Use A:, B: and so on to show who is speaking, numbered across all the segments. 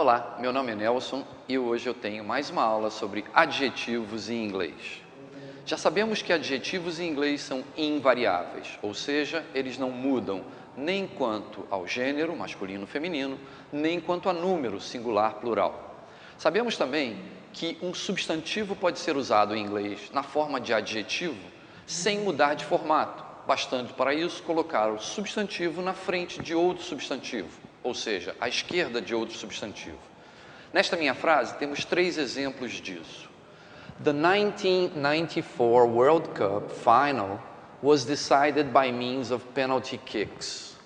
A: Olá, meu nome é Nelson e hoje eu tenho mais uma aula sobre adjetivos em inglês. Já sabemos que adjetivos em inglês são invariáveis, ou seja, eles não mudam nem quanto ao gênero, masculino, feminino, nem quanto a número, singular, plural. Sabemos também que um substantivo pode ser usado em inglês na forma de adjetivo sem mudar de formato, bastando para isso colocar o substantivo na frente de outro substantivo, ou seja, à esquerda de outro substantivo. Nesta minha frase, temos 3 exemplos disso. The 1994 World Cup final was decided by means of penalty kicks.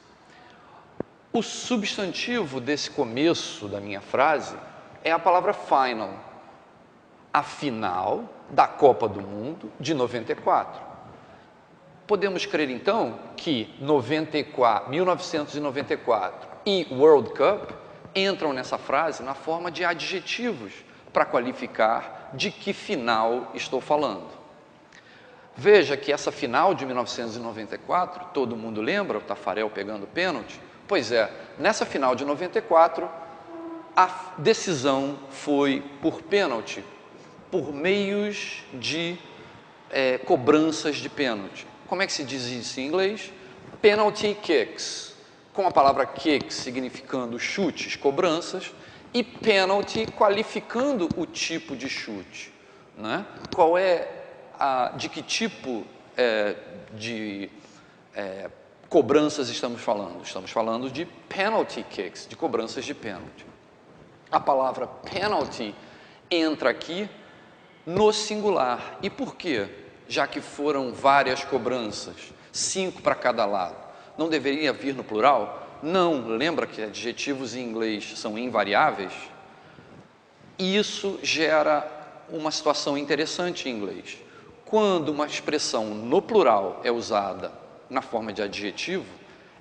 A: O substantivo desse começo da minha frase é a palavra final, a final da Copa do Mundo de 94. Podemos crer, então, que 1994 e World Cup entram nessa frase na forma de adjetivos para qualificar de que final estou falando. Veja que essa final de 1994, todo mundo lembra, o Taffarel pegando pênalti? Pois é, nessa final de 94, a decisão foi por pênalti, por meios de cobranças de pênalti. Como é que se diz isso em inglês? Penalty kicks, com a palavra kicks significando chutes, cobranças, e penalty qualificando o tipo de chute, né? De que tipo de cobranças estamos falando? Estamos falando de penalty kicks, de cobranças de pênalti. A palavra penalty entra aqui no singular. E por quê? Já que foram várias cobranças, 5 para cada lado, não deveria vir no plural? Não, lembra que adjetivos em inglês são invariáveis? Isso gera uma situação interessante em inglês. Quando uma expressão no plural é usada na forma de adjetivo,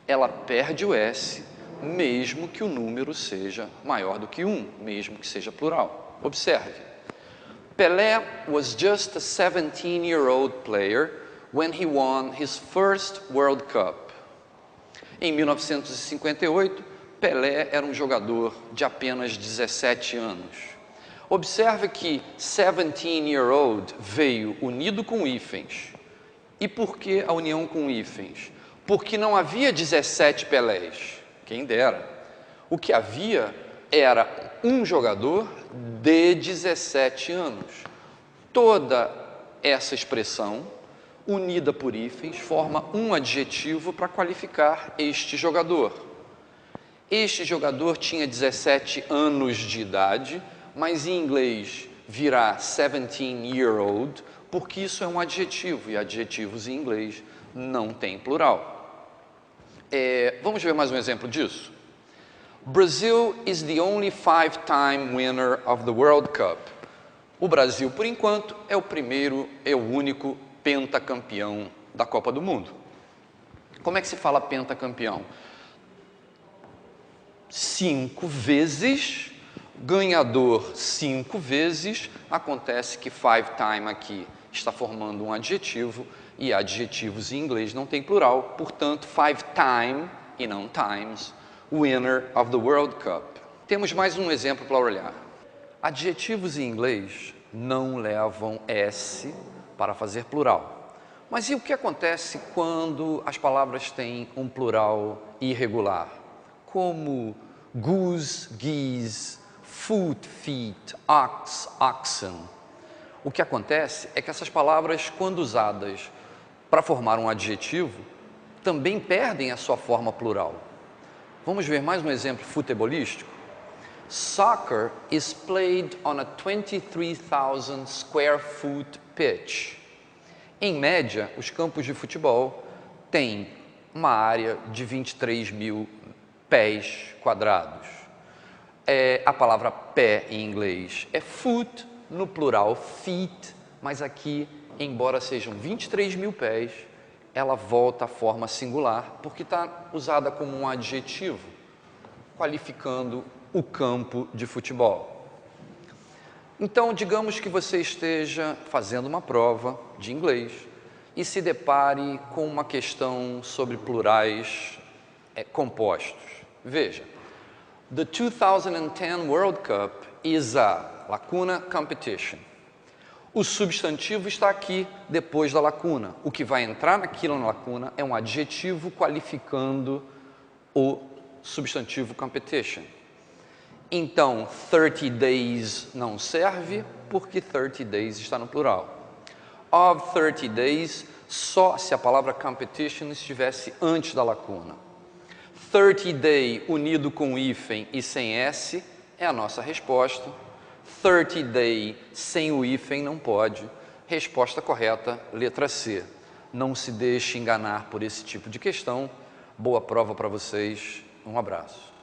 A: ela perde o S, mesmo que o número seja maior do que 1, mesmo que seja plural. Observe. Pelé was just a 17-year-old player when he won his first World Cup. Em 1958, Pelé era um jogador de apenas 17 anos. Observe que 17-year-old veio unido com hífens. E por que a união com hífens? Porque não havia 17 Pelés, quem dera. O que havia era um jogador de 17 anos. Toda essa expressão, unida por hífens, forma um adjetivo para qualificar este jogador. Este jogador tinha 17 anos de idade, mas em inglês virá 17-year-old, porque isso é um adjetivo, e adjetivos em inglês não tem plural. Vamos ver mais um exemplo disso? Brazil is the only 5-time winner of the World Cup. O Brasil, por enquanto, é o único pentacampeão da Copa do Mundo. Como é que se fala pentacampeão? 5 vezes, ganhador 5 vezes, acontece que 5-time aqui está formando um adjetivo, e adjetivos em inglês não tem plural, portanto, 5-time e não times, winner of the World Cup. Temos mais um exemplo para olhar. Adjetivos em inglês não levam S para fazer plural. Mas e o que acontece quando as palavras têm um plural irregular? Como goose, geese, foot, feet, ox, oxen. O que acontece é que essas palavras, quando usadas para formar um adjetivo, também perdem a sua forma plural. Vamos ver mais um exemplo futebolístico? Soccer is played on a 23,000 square foot pitch. Em média, os campos de futebol têm uma área de 23 mil pés quadrados. A palavra pé em inglês é foot, no plural feet, mas aqui, embora sejam 23 mil pés, ela volta à forma singular, porque está usada como um adjetivo, qualificando o campo de futebol. Então, digamos que você esteja fazendo uma prova de inglês e se depare com uma questão sobre plurais compostos. Veja, The 2010 World Cup is a lacuna competition. O substantivo está aqui depois da lacuna. O que vai entrar naquilo na lacuna é um adjetivo qualificando o substantivo competition. Então, 30 days não serve porque 30 days está no plural. Of 30 days, só se a palavra competition estivesse antes da lacuna. 30 day unido com hífen e sem S é a nossa resposta. 30 day sem o hífen não pode. Resposta correta, letra C. Não se deixe enganar por esse tipo de questão. Boa prova para vocês. Um abraço.